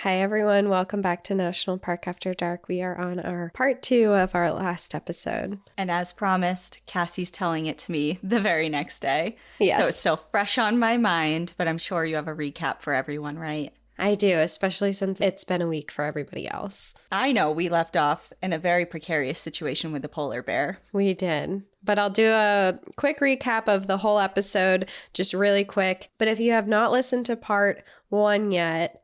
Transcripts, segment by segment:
Hi, everyone. Welcome back to National Park After Dark. We are on our part 2 of our last episode. And as promised, Cassie's telling it to me the very next day. Yes. So it's still fresh on my mind, but I'm sure you have a recap for everyone, right? I do, especially since it's been a week for everybody else. I know we left off in a very precarious situation with the polar bear. We did. But I'll do a quick recap of the whole episode, just really quick. But if you have not listened to part 1 yet,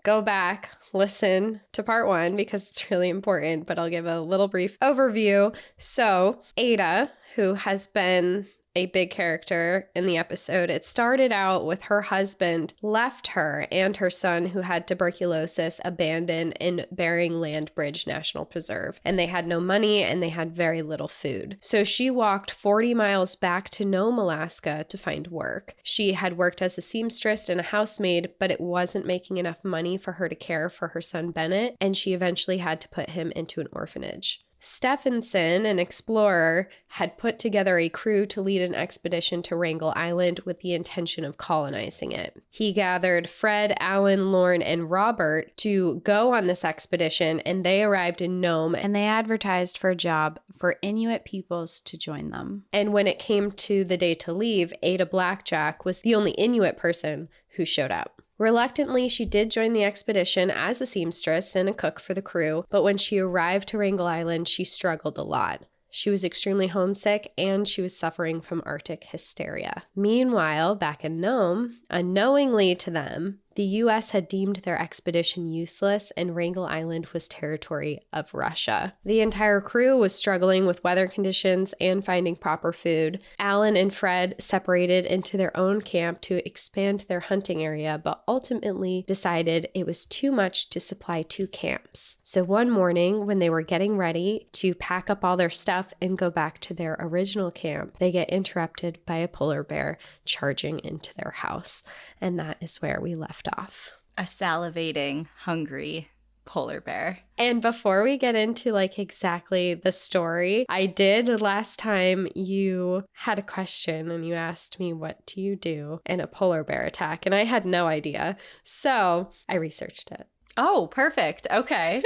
go back, listen to part 1 because it's really important, but I'll give a little brief overview. So Ada, who has been a big character in the episode, it started out with her husband left her and her son, who had tuberculosis, abandoned in Bering Land Bridge National Preserve. And they had no money and they had very little food. So she walked 40 miles back to Nome, Alaska to find work. She had worked as a seamstress and a housemaid, but it wasn't making enough money for her to care for her son Bennett, and she eventually had to put him into an orphanage. Stephenson, an explorer, had put together a crew to lead an expedition to Wrangel Island with the intention of colonizing it. He gathered Fred, Alan, Lorne, and Robert to go on this expedition, and they arrived in Nome, and they advertised for a job for Inuit peoples to join them. And when it came to the day to leave, Ada Blackjack was the only Inuit person who showed up. Reluctantly, she did join the expedition as a seamstress and a cook for the crew, but when she arrived to Wrangel Island, she struggled a lot. She was extremely homesick, and she was suffering from Arctic hysteria. Meanwhile, back in Nome, unknowingly to them, the U.S. had deemed their expedition useless, and Wrangel Island was territory of Russia. The entire crew was struggling with weather conditions and finding proper food. Alan and Fred separated into their own camp to expand their hunting area, but ultimately decided it was too much to supply 2 camps. So one morning, when they were getting ready to pack up all their stuff and go back to their original camp, they get interrupted by a polar bear charging into their house. And that is where we left off. A salivating, hungry polar bear. And before we get into exactly the story, I did last time you had a question and you asked me, what do you do in a polar bear attack? And I had no idea. So I researched it. Oh, perfect. Okay.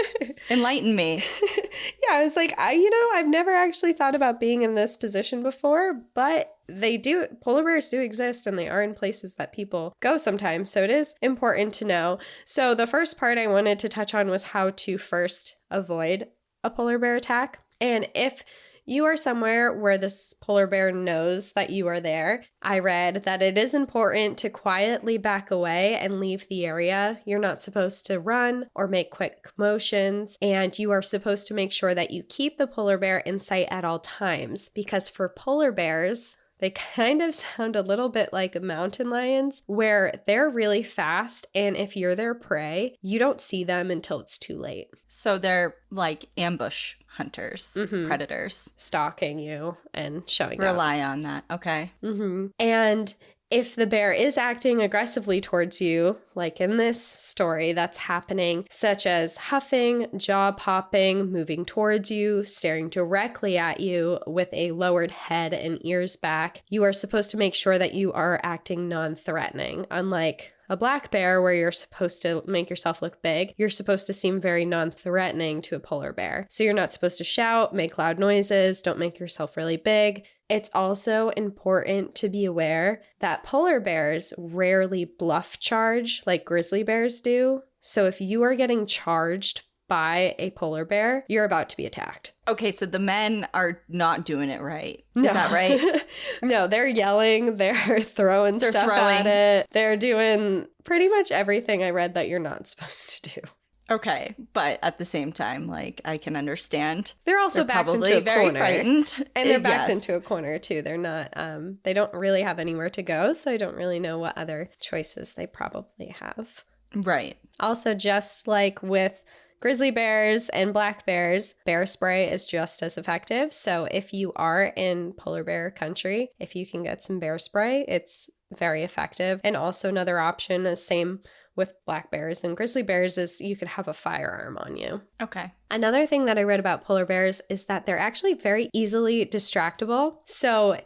Enlighten me. Yeah, I was like, I've never actually thought about being in this position before, but they do. Polar bears do exist, and they are in places that people go sometimes. So it is important to know. So the first part I wanted to touch on was how to first avoid a polar bear attack. And if you are somewhere where this polar bear knows that you are there, I read that it is important to quietly back away and leave the area. You're not supposed to run or make quick motions, and you are supposed to make sure that you keep the polar bear in sight at all times, because for polar bears, they kind of sound a little bit like mountain lions, where they're really fast, and if you're their prey, you don't see them until it's too late. So they're like ambush hunters, predators. Stalking you and showing up. Rely on that. Okay. And if the bear is acting aggressively towards you, like in this story that's happening, such as huffing, jaw popping, moving towards you, staring directly at you with a lowered head and ears back, you are supposed to make sure that you are acting non-threatening. Unlike a black bear, where you're supposed to make yourself look big, you're supposed to seem very non-threatening to a polar bear. So you're not supposed to shout, make loud noises, don't make yourself really big. It's also important to be aware that polar bears rarely bluff charge like grizzly bears do. So if you are getting charged by a polar bear, you're about to be attacked. Okay, so the men are not doing it right. Is that right? No, they're yelling, they're throwing stuff at it. They're doing pretty much everything I read that you're not supposed to do. Okay, but at the same time, I can understand. They're also backed into a very corner. Frightened. And they're backed into a corner too. They're not, they don't really have anywhere to go, so I don't really know what other choices they probably have. Right. Also, just like with grizzly bears and black bears, bear spray is just as effective. So if you are in polar bear country, if you can get some bear spray, it's very effective. And also another option is same with black bears and grizzly bears is you could have a firearm on you. Okay. Another thing that I read about polar bears is that they're actually very easily distractible. So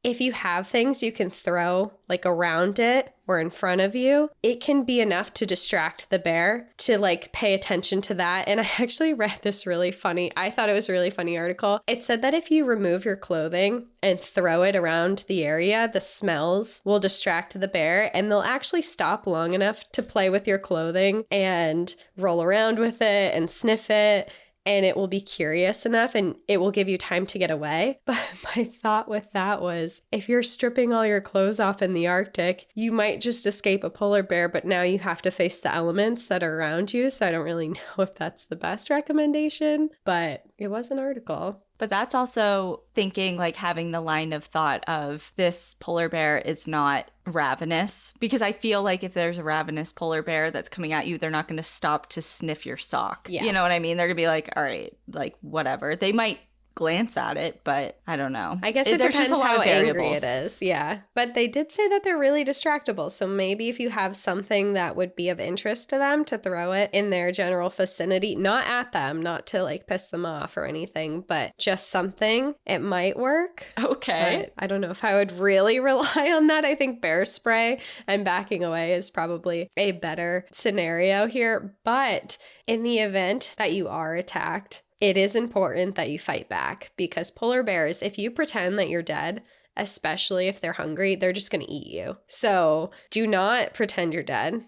if you have things you can throw like around it or in front of you, it can be enough to distract the bear to like pay attention to that. And I actually read this I thought it was a really funny article. It said that if you remove your clothing and throw it around the area, the smells will distract the bear and they'll actually stop long enough to play with your clothing and roll around with it and sniff it. And it will be curious enough and it will give you time to get away. But my thought with that was, if you're stripping all your clothes off in the Arctic, you might just escape a polar bear, but now you have to face the elements that are around you. So I don't really know if that's the best recommendation, but it was an article. But that's also thinking, like, having the line of thought of this polar bear is not ravenous, because I feel like if there's a ravenous polar bear that's coming at you, they're not going to stop to sniff your sock. Yeah. You know what I mean? They're going to be like, all right, like, whatever. They might glance at it, but I don't know. I guess it depends how angry it is. Yeah. But they did say that they're really distractible. So maybe if you have something that would be of interest to them, to throw it in their general vicinity, not at them, not to like piss them off or anything, but just something, it might work. Okay. But I don't know if I would really rely on that. I think bear spray and backing away is probably a better scenario here. But in the event that you are attacked, it is important that you fight back, because polar bears, if you pretend that you're dead, especially if they're hungry, they're just going to eat you. So do not pretend you're dead.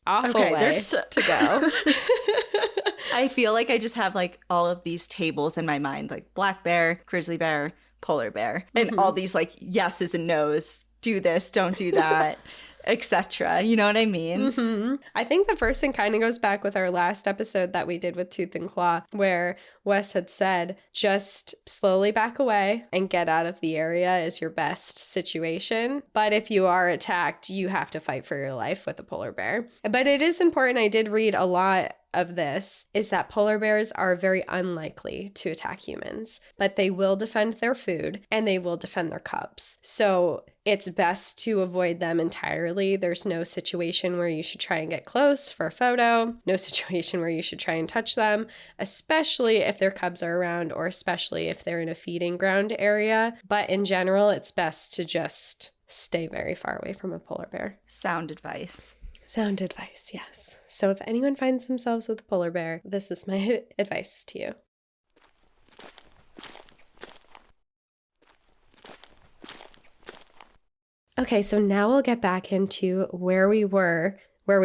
Awful way to go. I feel like I just have like all of these tables in my mind, like black bear, grizzly bear, polar bear, and all these like yeses and nos. Do this, don't do that. Etc. You know what I mean? I think the first thing kind of goes back with our last episode that we did with Tooth and Claw, where Wes had said, just slowly back away and get out of the area is your best situation. But if you are attacked, you have to fight for your life with a polar bear. But it is important. I did read a lot of this, is that polar bears are very unlikely to attack humans, but they will defend their food and they will defend their cubs. So it's best to avoid them entirely. There's no situation where you should try and get close for a photo, no situation where you should try and touch them, especially if their cubs are around or especially if they're in a feeding ground area. But in general, it's best to just stay very far away from a polar bear. Sound advice. Sound advice, yes. So if anyone finds themselves with a polar bear, this is my advice to you. Okay, so now we'll get back into where we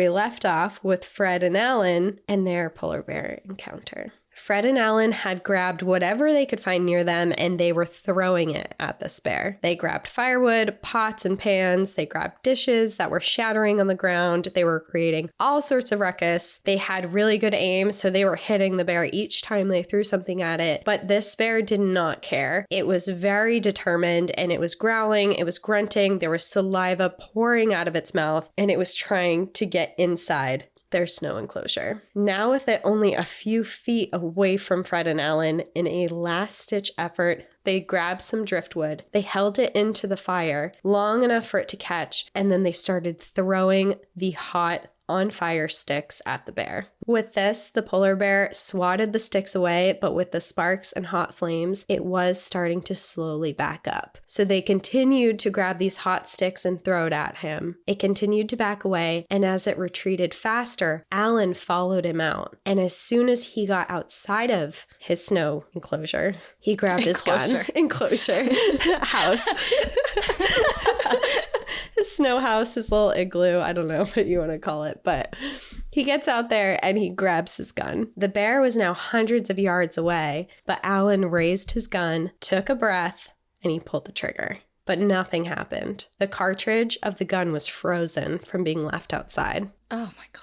left off with Fred and Alan and their polar bear encounter. Fred and Alan had grabbed whatever they could find near them and they were throwing it at this bear. They grabbed firewood, pots and pans. They grabbed dishes that were shattering on the ground. They were creating all sorts of ruckus. They had really good aim, so they were hitting the bear each time they threw something at it. But this bear did not care. It was very determined and it was growling, it was grunting, there was saliva pouring out of its mouth, and it was trying to get inside their snow enclosure. Now with it only a few feet away from Fred and Alan, in a last-ditch effort, they grabbed some driftwood. They held it into the fire long enough for it to catch, and then they started throwing the hot on fire sticks at the bear. With this, the polar bear swatted the sticks away, but with the sparks and hot flames, it was starting to slowly back up. So they continued to grab these hot sticks and throw it at him. It continued to back away, and as it retreated faster, Alan followed him out. And as soon as he got outside of his snow enclosure, he grabbed his gun. Enclosure. House. His snow house, his little igloo, I don't know what you want to call it, but he gets out there and he grabs his gun. The bear was now hundreds of yards away, but Alan raised his gun, took a breath, and he pulled the trigger. But nothing happened. The cartridge of the gun was frozen from being left outside. Oh my God.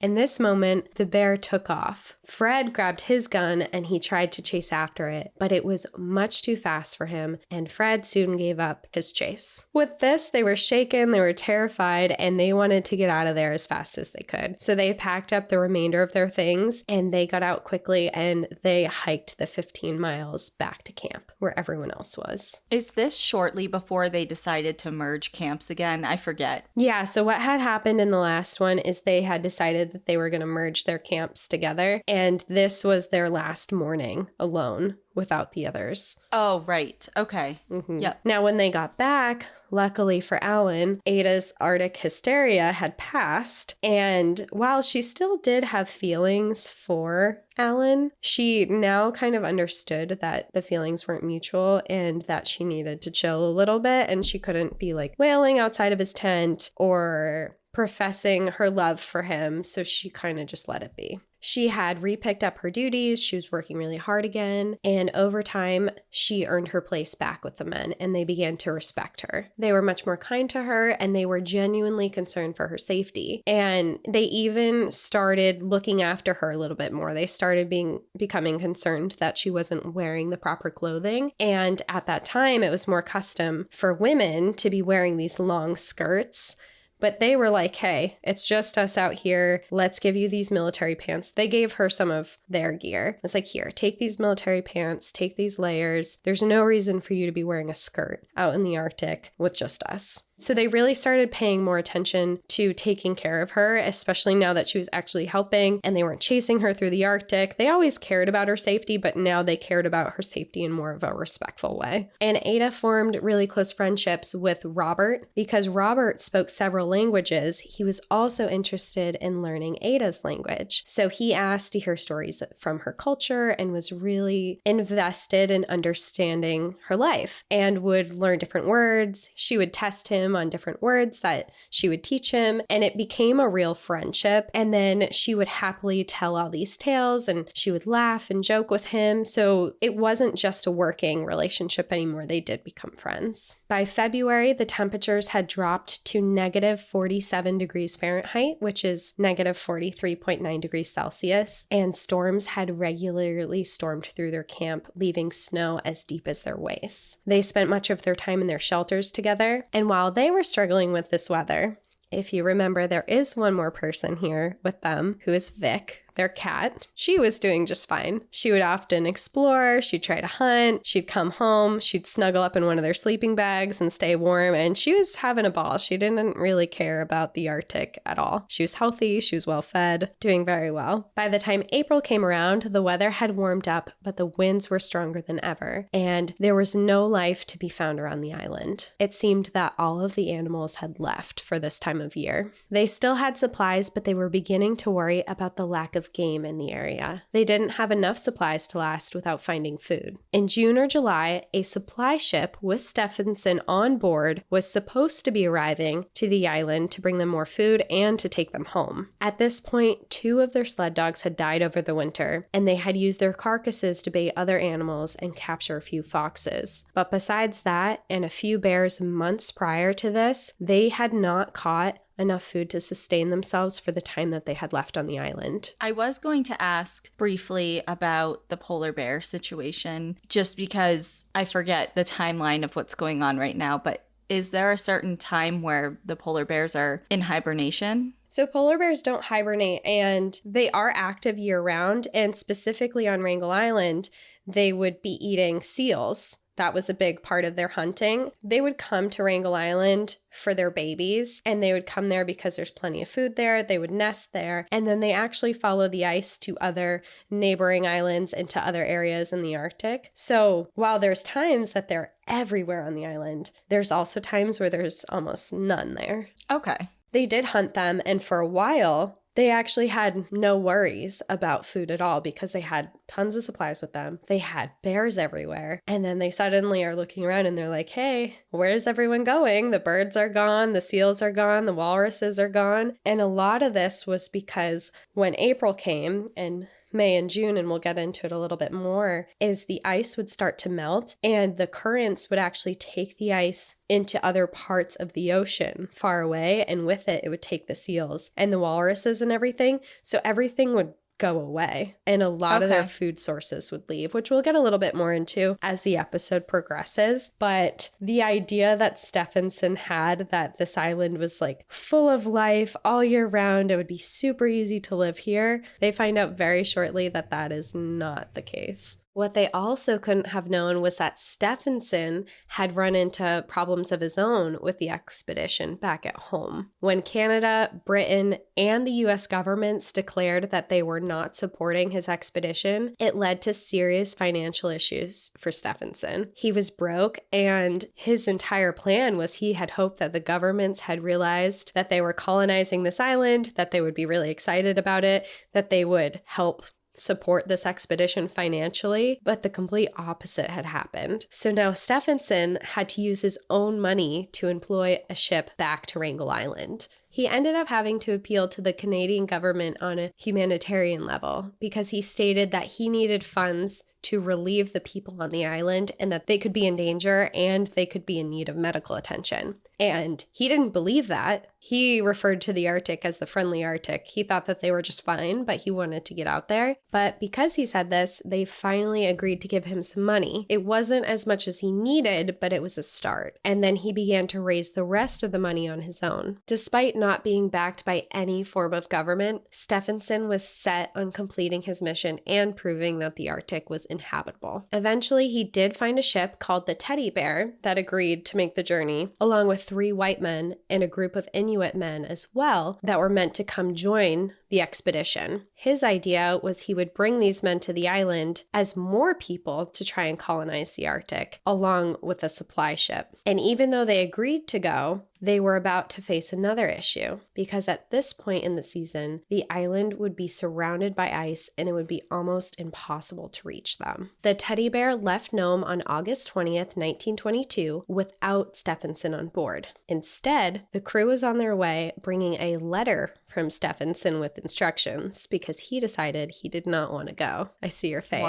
In this moment, the bear took off. Fred grabbed his gun and he tried to chase after it, but it was much too fast for him, and Fred soon gave up his chase. With this, they were shaken, they were terrified, and they wanted to get out of there as fast as they could. So they packed up the remainder of their things and they got out quickly and they hiked the 15 miles back to camp where everyone else was. Is this shortly before they decided to merge camps again? I forget. Yeah, so what had happened in the last one is they had decided that they were going to merge their camps together. And this was their last morning alone without the others. Oh, right. Okay. Mm-hmm. Yep. Now, when they got back, luckily for Alan, Ada's Arctic hysteria had passed. And while she still did have feelings for Alan, she now kind of understood that the feelings weren't mutual and that she needed to chill a little bit. And she couldn't be like wailing outside of his tent or professing her love for him. So she kind of just let it be. She had repicked up her duties. She was working really hard again. And over time, she earned her place back with the men and they began to respect her. They were much more kind to her and they were genuinely concerned for her safety. And they even started looking after her a little bit more. They started becoming concerned that she wasn't wearing the proper clothing. And at that time, it was more custom for women to be wearing these long skirts. But they were like, hey, it's just us out here. Let's give you these military pants. They gave her some of their gear. It's like, here, take these military pants, take these layers. There's no reason for you to be wearing a skirt out in the Arctic with just us. So they really started paying more attention to taking care of her, especially now that she was actually helping and they weren't chasing her through the Arctic. They always cared about her safety, but now they cared about her safety in more of a respectful way. And Ada formed really close friendships with Robert because Robert spoke several languages. He was also interested in learning Ada's language. So he asked to hear stories from her culture and was really invested in understanding her life and would learn different words. She would test him on different words that she would teach him, and it became a real friendship. And then she would happily tell all these tales and she would laugh and joke with him. So it wasn't just a working relationship anymore. They did become friends. By February, the temperatures had dropped to negative 47 degrees Fahrenheit, which is negative 43.9 degrees Celsius, and storms had regularly stormed through their camp, leaving snow as deep as their waists. They spent much of their time in their shelters together, and while they were struggling with this weather, if you remember, there is one more person here with them, who is Vic, their cat. She was doing just fine. She would often explore, she'd try to hunt, she'd come home, she'd snuggle up in one of their sleeping bags and stay warm, and she was having a ball. She didn't really care about the Arctic at all. She was healthy, she was well fed, doing very well. By the time April came around, the weather had warmed up, but the winds were stronger than ever, and there was no life to be found around the island. It seemed that all of the animals had left for this time of year. They still had supplies, but they were beginning to worry about the lack of game in the area. They didn't have enough supplies to last without finding food. In June or July, a supply ship with Stephenson on board was supposed to be arriving to the island to bring them more food and to take them home. At this point, 2 of their sled dogs had died over the winter, and they had used their carcasses to bait other animals and capture a few foxes. But besides that, and a few bears months prior to this, they had not caught enough food to sustain themselves for the time that they had left on the island. I was going to ask briefly about the polar bear situation, just because I forget the timeline of what's going on right now, but is there a certain time where the polar bears are in hibernation? So polar bears don't hibernate, and they are active year-round, and specifically on Wrangel Island, they would be eating seals. That was a big part of their hunting. They would come to Wrangel Island for their babies, and they would come there because there's plenty of food there. They would nest there, and then they actually follow the ice to other neighboring islands and to other areas in the Arctic. So while there's times that they're everywhere on the island, there's also times where there's almost none there. Okay. They did hunt them, and for a while, they actually had no worries about food at all because they had tons of supplies with them. They had bears everywhere. And then they suddenly are looking around and they're like, hey, where's everyone going? The birds are gone. The seals are gone. The walruses are gone. And a lot of this was because when April came and May and June, and we'll get into it a little bit more, is the ice would start to melt and the currents would actually take the ice into other parts of the ocean far away, and with it, it would take the seals and the walruses and everything. So everything would go away and a lot of their food sources would leave, which we'll get a little bit more into as the episode progresses. But the idea that Stephenson had that this island was like full of life all year round, it would be super easy to live here, they find out very shortly that that is not the case. What they also couldn't have known was that Stephenson had run into problems of his own with the expedition back at home. When Canada, Britain, and the US governments declared that they were not supporting his expedition, it led to serious financial issues for Stephenson. He was broke, and his entire plan was he had hoped that the governments had realized that they were colonizing this island, that they would be really excited about it, that they would help support this expedition financially, but the complete opposite had happened. So now Stephenson had to use his own money to employ a ship back to Wrangel Island. He ended up having to appeal to the Canadian government on a humanitarian level because he stated that he needed funds to relieve the people on the island and that they could be in danger and they could be in need of medical attention. And he didn't believe that. He referred to the Arctic as the friendly Arctic. He thought that they were just fine, but he wanted to get out there. But because he said this, they finally agreed to give him some money. It wasn't as much as he needed, but it was a start. And then he began to raise the rest of the money on his own. Despite not being backed by any form of government, Stephenson was set on completing his mission and proving that the Arctic was inhabitable. Eventually, he did find a ship called the Teddy Bear that agreed to make the journey, along with 3 white men and a group of Inuit men as well that were meant to come join the expedition. His idea was he would bring these men to the island as more people to try and colonize the Arctic, along with a supply ship. And even though they agreed to go, they were about to face another issue because at this point in the season, the island would be surrounded by ice and it would be almost impossible to reach them. The Teddy Bear left Nome on August 20th, 1922, without Stephenson on board. Instead, the crew was on their way bringing a letter from Stephenson with instructions because he decided he did not want to go. I see your face.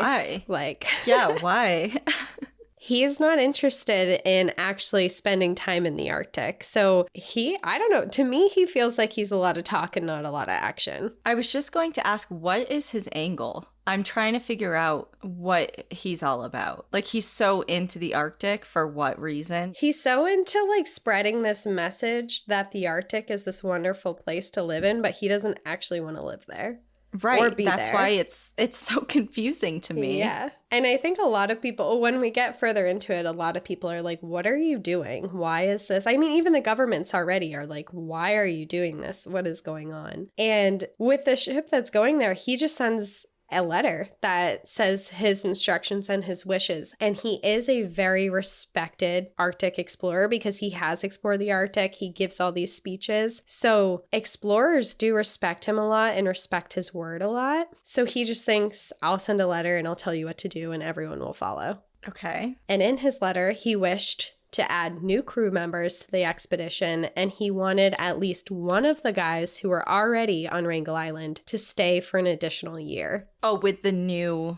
Why? Yeah, why? He is not interested in actually spending time in the Arctic. So I don't know, to me, he feels like he's a lot of talk and not a lot of action. I was just going to ask, what is his angle? I'm trying to figure out what he's all about. Like, he's so into the Arctic for what reason? He's so into like spreading this message that the Arctic is this wonderful place to live in, but he doesn't actually want to live there. Right. Or be That's there. why it's so confusing to me. Yeah. And I think a lot of people, when we get further into it, a lot of people are like, what are you doing? Why is this? I mean, even the governments already are like, why are you doing this? What is going on? And with the ship that's going there, he just sends a letter that says his instructions and his wishes. And he is a very respected Arctic explorer because he has explored the Arctic. He gives all these speeches. So explorers do respect him a lot and respect his word a lot. So he just thinks, I'll send a letter and I'll tell you what to do and everyone will follow. Okay. And in his letter, he wished to add new crew members to the expedition, and he wanted at least one of the guys who were already on Wrangel Island to stay for an additional year. Oh, with the new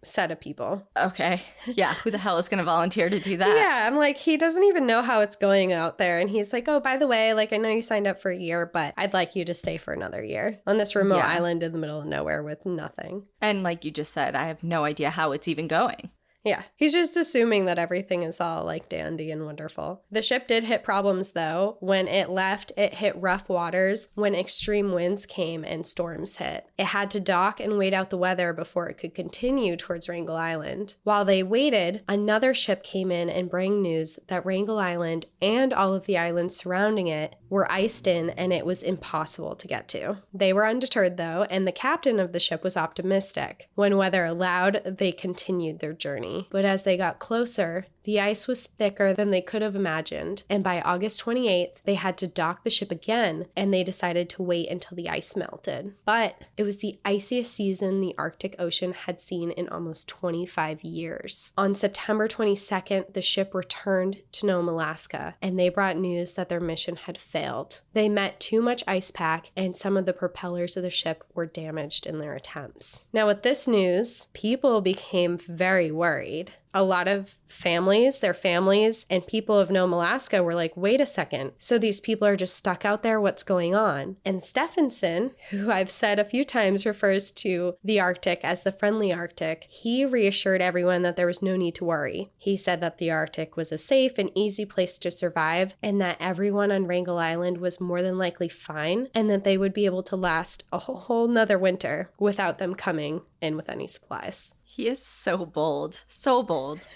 set of people. Okay. Yeah. Who the hell is going to volunteer to do that? Yeah. I'm like, he doesn't even know how it's going out there. And he's like, oh, by the way, like, I know you signed up for a year, but I'd like you to stay for another year on this remote island in the middle of nowhere with nothing. And like you just said, I have no idea how it's even going. Yeah, he's just assuming that everything is all like dandy and wonderful. The ship did hit problems though. When it left, it hit rough waters when extreme winds came and storms hit. It had to dock and wait out the weather before it could continue towards Wrangel Island. While they waited, another ship came in and brought news that Wrangel Island and all of the islands surrounding it were iced in and it was impossible to get to. They were undeterred though, and the captain of the ship was optimistic. When weather allowed, they continued their journey. But as they got closer, the ice was thicker than they could have imagined, and by August 28th, they had to dock the ship again, and they decided to wait until the ice melted. But it was the iciest season the Arctic Ocean had seen in almost 25 years. On September 22nd, the ship returned to Nome, Alaska, and they brought news that their mission had failed. They met too much ice pack, and some of the propellers of the ship were damaged in their attempts. Now, with this news, people became very worried. A lot of their families, and people of Nome, Alaska were like, wait a second. So these people are just stuck out there? What's going on? And Stephenson, who I've said a few times refers to the Arctic as the friendly Arctic, he reassured everyone that there was no need to worry. He said that the Arctic was a safe and easy place to survive, and that everyone on Wrangel Island was more than likely fine, and that they would be able to last a whole nother winter without them coming in with any supplies. He is so bold. So bold.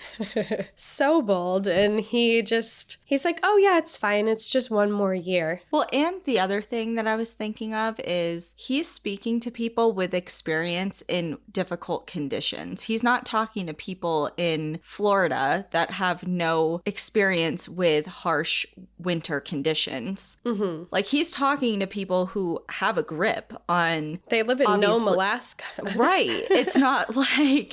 So bold. And he's like, oh yeah, it's fine. It's just one more year. Well, and the other thing that I was thinking of is he's speaking to people with experience in difficult conditions. He's not talking to people in Florida that have no experience with harsh winter conditions. Mm-hmm. Like, he's talking to people who have a grip on... They live in Nome, Alaska. Right. It's not like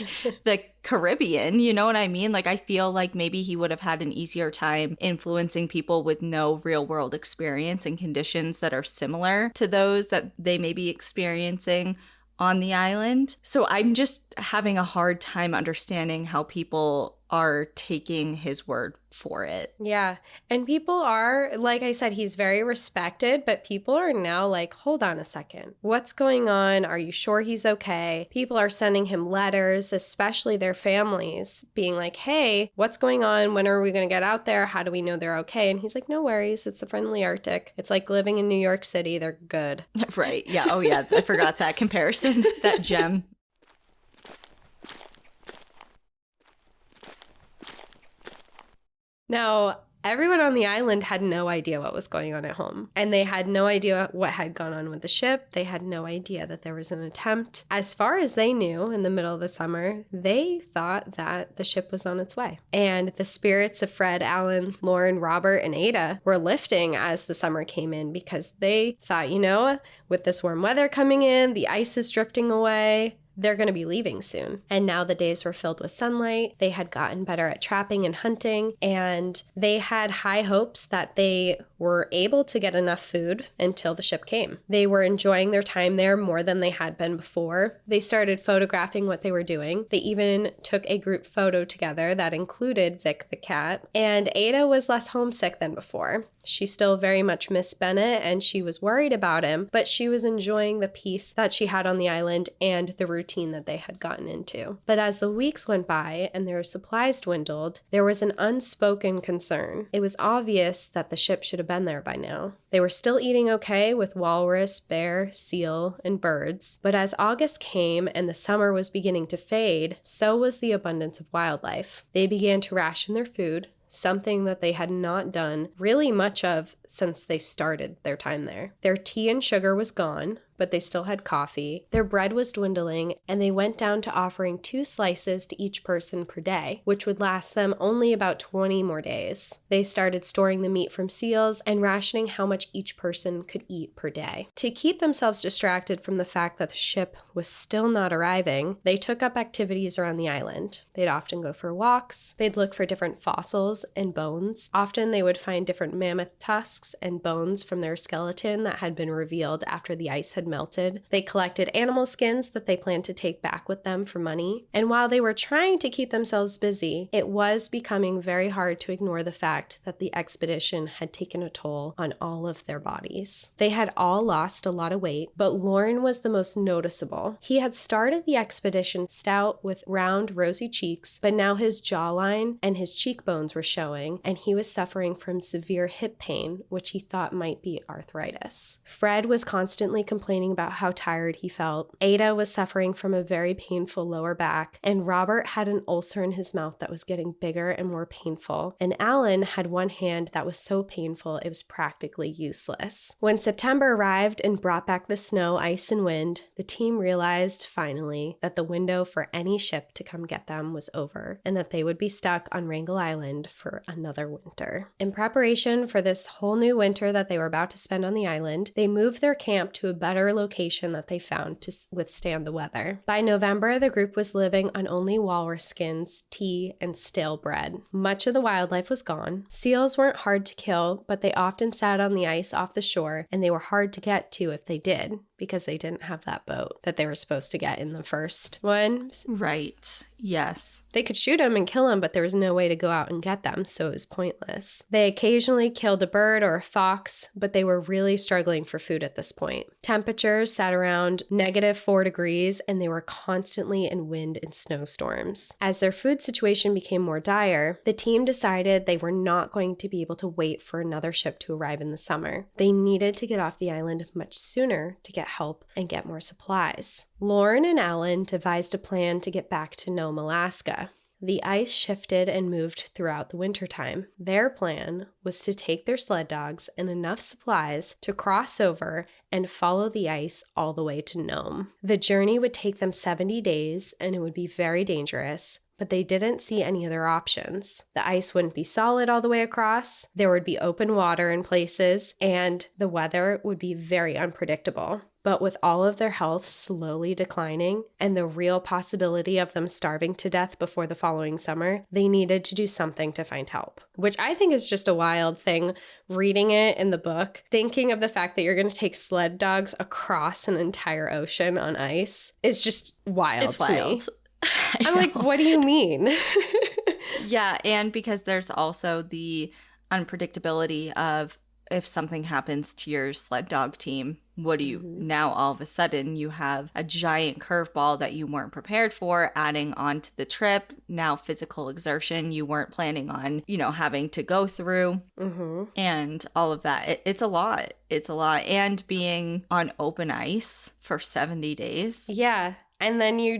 the Caribbean, you know what I mean? Like, I feel like maybe he would have had an easier time influencing people with no real world experience in conditions that are similar to those that they may be experiencing on the island. So I'm just having a hard time understanding how people are taking his word for it. Yeah. And people are, like I said, he's very respected, but people are now like, hold on a second. What's going on? Are you sure he's okay? People are sending him letters, especially their families, being like, hey, what's going on? When are we going to get out there? How do we know they're okay? And he's like, no worries. It's the friendly Arctic. It's like living in New York City. They're good. Right. Yeah. Oh, yeah. I forgot that comparison, that gem. Now, everyone on the island had no idea what was going on at home, and they had no idea what had gone on with the ship. They had no idea that there was an attempt. As far as they knew, in the middle of the summer, they thought that the ship was on its way. And the spirits of Fred, Alan, Lorne, Robert, and Ada were lifting as the summer came in because they thought, with this warm weather coming in, the ice is drifting away. They're going to be leaving soon. And now the days were filled with sunlight. They had gotten better at trapping and hunting, and they had high hopes that they were able to get enough food until the ship came. They were enjoying their time there more than they had been before. They started photographing what they were doing. They even took a group photo together that included Vic the cat. And Ada was less homesick than before. She still very much missed Bennett, and she was worried about him, but she was enjoying the peace that she had on the island and the routine that they had gotten into. But as the weeks went by and their supplies dwindled, there was an unspoken concern. It was obvious that the ship should have been there by now. They were still eating okay with walrus, bear, seal, and birds, but as August came and the summer was beginning to fade, so was the abundance of wildlife. They began to ration their food, something that they had not done really much of since they started their time there. Their tea and sugar was gone, but they still had coffee. Their bread was dwindling, and they went down to offering 2 slices to each person per day, which would last them only about 20 more days. They started storing the meat from seals and rationing how much each person could eat per day. To keep themselves distracted from the fact that the ship was still not arriving, they took up activities around the island. They'd often go for walks. They'd look for different fossils and bones. Often they would find different mammoth tusks and bones from their skeleton that had been revealed after the ice had melted. They collected animal skins that they planned to take back with them for money. And while they were trying to keep themselves busy, it was becoming very hard to ignore the fact that the expedition had taken a toll on all of their bodies. They had all lost a lot of weight, but Lorne was the most noticeable. He had started the expedition stout with round, rosy cheeks, but now his jawline and his cheekbones were showing, and he was suffering from severe hip pain, which he thought might be arthritis. Fred was constantly complaining about how tired he felt. Ada was suffering from a very painful lower back, and Robert had an ulcer in his mouth that was getting bigger and more painful, and Alan had one hand that was so painful it was practically useless. When September arrived and brought back the snow, ice, and wind, the team realized finally that the window for any ship to come get them was over, and that they would be stuck on Wrangel Island for another winter. In preparation for this whole new winter that they were about to spend on the island, they moved their camp to a better location that they found to withstand the weather. By November, the group was living on only walrus skins, tea, and stale bread. Much of the wildlife was gone. Seals weren't hard to kill, but they often sat on the ice off the shore, and they were hard to get to if they did, because they didn't have that boat that they were supposed to get in the first one. Right. Yes. They could shoot them and kill them, but there was no way to go out and get them, so it was pointless. They occasionally killed a bird or a fox, but they were really struggling for food at this point. Temperatures sat around -4 degrees, and they were constantly in wind and snowstorms. As their food situation became more dire, the team decided they were not going to be able to wait for another ship to arrive in the summer. They needed to get off the island much sooner to get help and get more supplies. Lorne and Alan devised a plan to get back to Nome, Alaska. The ice shifted and moved throughout the wintertime. Their plan was to take their sled dogs and enough supplies to cross over and follow the ice all the way to Nome. The journey would take them 70 days, and it would be very dangerous, but they didn't see any other options. The ice wouldn't be solid all the way across, there would be open water in places, and the weather would be very unpredictable. But with all of their health slowly declining and the real possibility of them starving to death before the following summer, they needed to do something to find help. Which I think is just a wild thing, reading it in the book, thinking of the fact that you're going to take sled dogs across an entire ocean on ice is just wild to me. I'm like, what do you mean? Yeah, and because there's also the unpredictability of if something happens to your sled dog team, what do you now all of a sudden you have a giant curveball that you weren't prepared for adding on to the trip, now physical exertion you weren't planning on, having to go through and all of that. It's a lot. It's a lot. And being on open ice for 70 days. Yeah. And then you're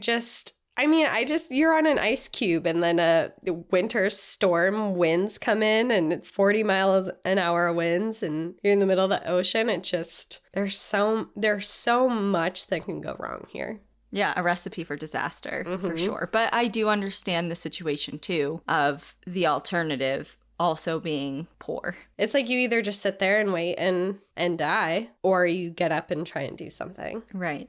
on an ice cube and then a winter storm winds come in and 40 miles an hour winds and you're in the middle of the ocean. There's so much that can go wrong here. Yeah, a recipe for disaster for sure. But I do understand the situation too of the alternative also being poor. It's like you either just sit there and wait and die, or you get up and try and do something. Right.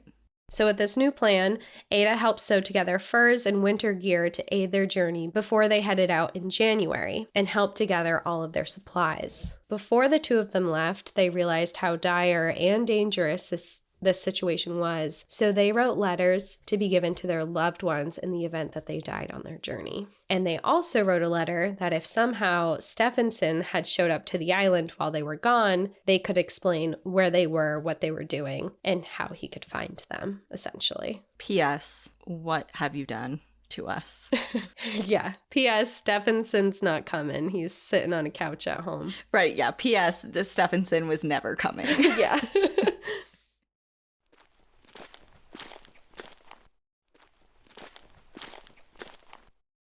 So with this new plan, Ada helped sew together furs and winter gear to aid their journey before they headed out in January and helped together all of their supplies. Before the two of them left, they realized how dire and dangerous this situation was, so they wrote letters to be given to their loved ones in the event that they died on their journey. And they also wrote a letter that if somehow Stephenson had showed up to the island while they were gone, they could explain where they were, what they were doing, and how he could find them, essentially. P.S. What have you done to us? Yeah. P.S. Stephenson's not coming. He's sitting on a couch at home. Right, yeah. P.S. The Stephenson was never coming. Yeah.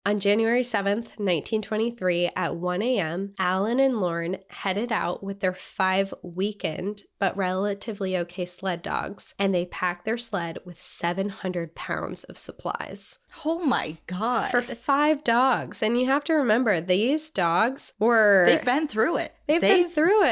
On January 7th, 1923, at 1 a.m., Alan and Lorne headed out with their 5 weakened but relatively okay sled dogs, and they packed their sled with 700 pounds of supplies. Oh my God. For 5 dogs. And you have to remember, these dogs were... They've been through it. They've been through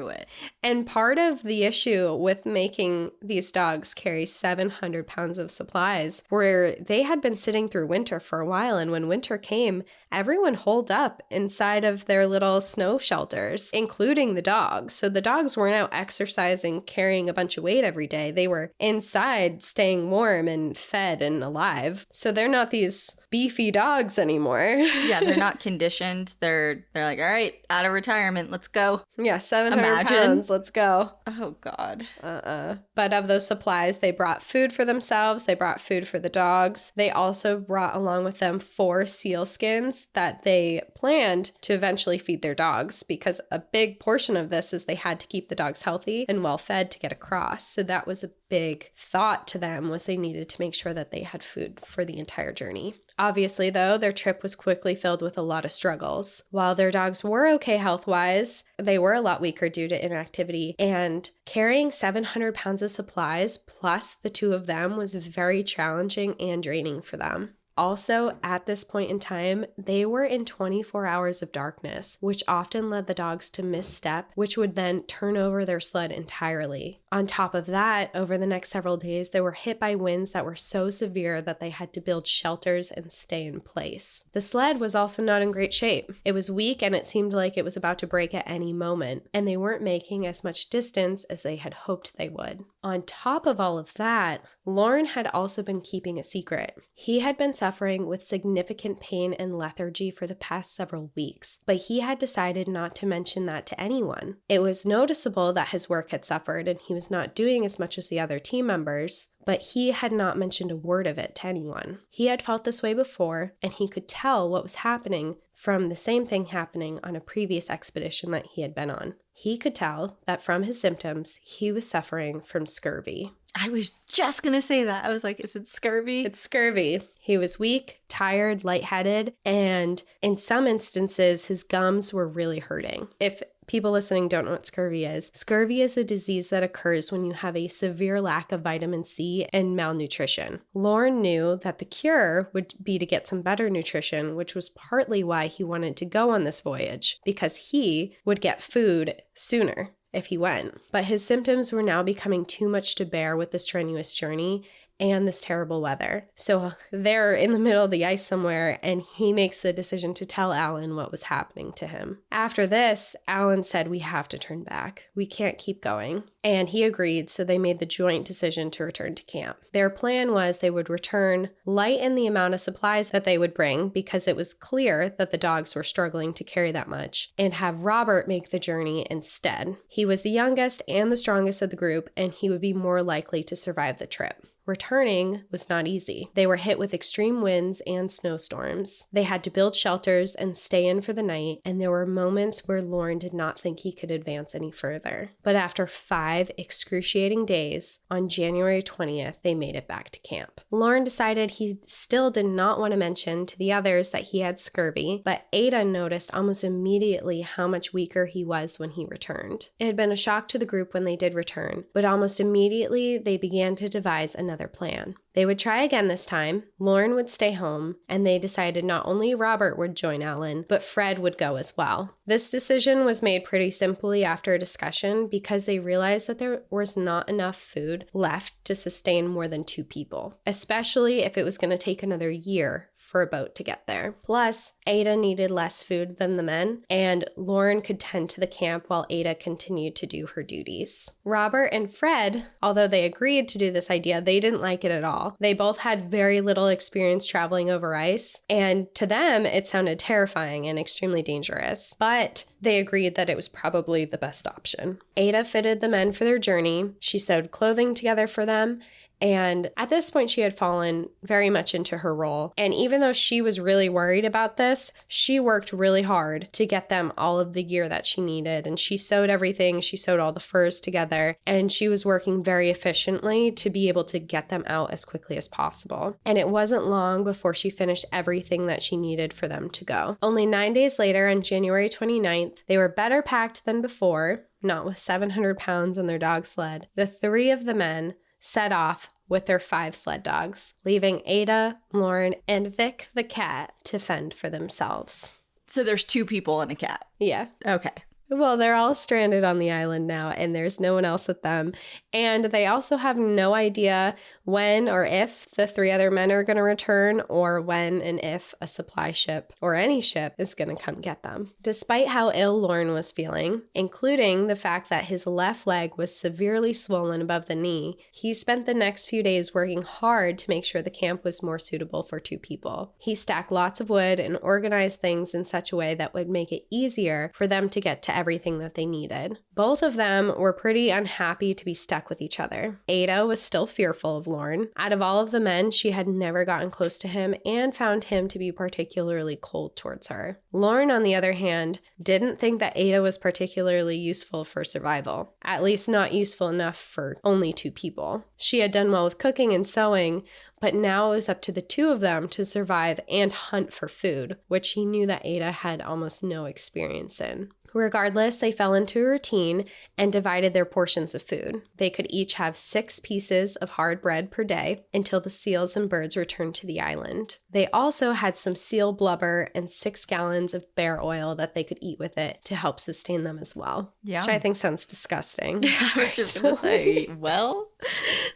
it. And part of the issue with making these dogs carry 700 pounds of supplies were they had been sitting through winter for a while, and when winter came, everyone holed up inside of their little snow shelters, including the dogs. So the dogs weren't out exercising, carrying a bunch of weight every day. They were inside staying warm and fed and alive. So they're not these beefy dogs anymore. Yeah, they're not conditioned. They're like, all right, out of retirement, let's go. Yeah, 700 pounds, let's go. Oh, God. But of those supplies, they brought food for themselves. They brought food for the dogs. They also brought along with them 4 seal skins that they planned to eventually feed their dogs, because a big portion of this is they had to keep the dogs healthy and well fed to get across. So that was a big thought to them, was they needed to make sure that they had food for the entire journey. Obviously, though, their trip was quickly filled with a lot of struggles. While their dogs were okay health-wise, they were a lot weaker due to inactivity, and carrying 700 pounds of supplies plus the 2 of them was very challenging and draining for them. Also, at this point in time, they were in 24 hours of darkness, which often led the dogs to misstep, which would then turn over their sled entirely. On top of that, over the next several days, they were hit by winds that were so severe that they had to build shelters and stay in place. The sled was also not in great shape. It was weak and it seemed like it was about to break at any moment, and they weren't making as much distance as they had hoped they would. On top of all of that, Lorne had also been keeping a secret. He had been suffering with significant pain and lethargy for the past several weeks, but he had decided not to mention that to anyone. It was noticeable that his work had suffered and he was not doing as much as the other team members, but he had not mentioned a word of it to anyone. He had felt this way before, and he could tell what was happening from the same thing happening on a previous expedition that he had been on. he could tell that from his symptoms, he was suffering from scurvy. I was just going to say that. I was like, is it scurvy? It's scurvy. He was weak, tired, lightheaded, and in some instances, his gums were really hurting. If people listening don't know what scurvy is a disease that occurs when you have a severe lack of vitamin C and malnutrition. Lorne knew that the cure would be to get some better nutrition, which was partly why he wanted to go on this voyage, because he would get food sooner if he went. But his symptoms were now becoming too much to bear with the strenuous journey and this terrible weather. So they're in the middle of the ice somewhere, and he makes the decision to tell Alan what was happening to him. After this, Alan said, "We have to turn back. We can't keep going." And he agreed, so they made the joint decision to return to camp. Their plan was they would return light in the amount of supplies that they would bring, because it was clear that the dogs were struggling to carry that much, and have Robert make the journey instead. He was the youngest and the strongest of the group, and he would be more likely to survive the trip. Returning was not easy. They were hit with extreme winds and snowstorms. They had to build shelters and stay in for the night, and there were moments where Lorne did not think he could advance any further. But after 5 excruciating days, on January 20th, they made it back to camp. Lorne decided he still did not want to mention to the others that he had scurvy, but Ada noticed almost immediately how much weaker he was when he returned. It had been a shock to the group when they did return, but almost immediately they began to devise another plan. They would try again this time. Lorne would stay home, and they decided not only Robert would join Alan, but Fred would go as well. This decision was made pretty simply after a discussion, because they realized that there was not enough food left to sustain more than 2 people, especially if it was going to take another year for a boat to get there. Plus, Ada needed less food than the men, and Lorne could tend to the camp while Ada continued to do her duties. Robert and Fred, although they agreed to do this idea, they didn't like it at all. They both had very little experience traveling over ice, and to them, it sounded terrifying and extremely dangerous. But they agreed that it was probably the best option. Ada fitted the men for their journey. She sewed clothing together for them, and at this point, she had fallen very much into her role. And even though she was really worried about this, she worked really hard to get them all of the gear that she needed. And she sewed everything. She sewed all the furs together. And she was working very efficiently to be able to get them out as quickly as possible. And it wasn't long before she finished everything that she needed for them to go. Only 9 days later, on January 29th, they were better packed than before, not with 700 pounds on their dog sled. The 3 of the men set off with their 5 sled dogs, leaving Ada, Lorne, and Vic the cat to fend for themselves. So there's 2 people and a cat. Yeah. Okay. Well, they're all stranded on the island now, and there's no one else with them. And they also have no idea when or if the 3 other men are going to return, or when and if a supply ship or any ship is going to come get them. Despite how ill Lorne was feeling, including the fact that his left leg was severely swollen above the knee, he spent the next few days working hard to make sure the camp was more suitable for 2 people. He stacked lots of wood and organized things in such a way that would make it easier for them to get to everything that they needed. Both of them were pretty unhappy to be stuck with each other. Ada was still fearful of Lorne. Out of all of the men, she had never gotten close to him and found him to be particularly cold towards her. Lorne, on the other hand, didn't think that Ada was particularly useful for survival, at least not useful enough for only 2 people. She had done well with cooking and sewing, but now it was up to the 2 of them to survive and hunt for food, which he knew that Ada had almost no experience in. Regardless, they fell into a routine and divided their portions of food. They could each have 6 pieces of hard bread per day until the seals and birds returned to the island. They also had some seal blubber and 6 gallons of bear oil that they could eat with it to help sustain them as well. Yeah. Which I think sounds disgusting. Yeah, I was just going to say, well,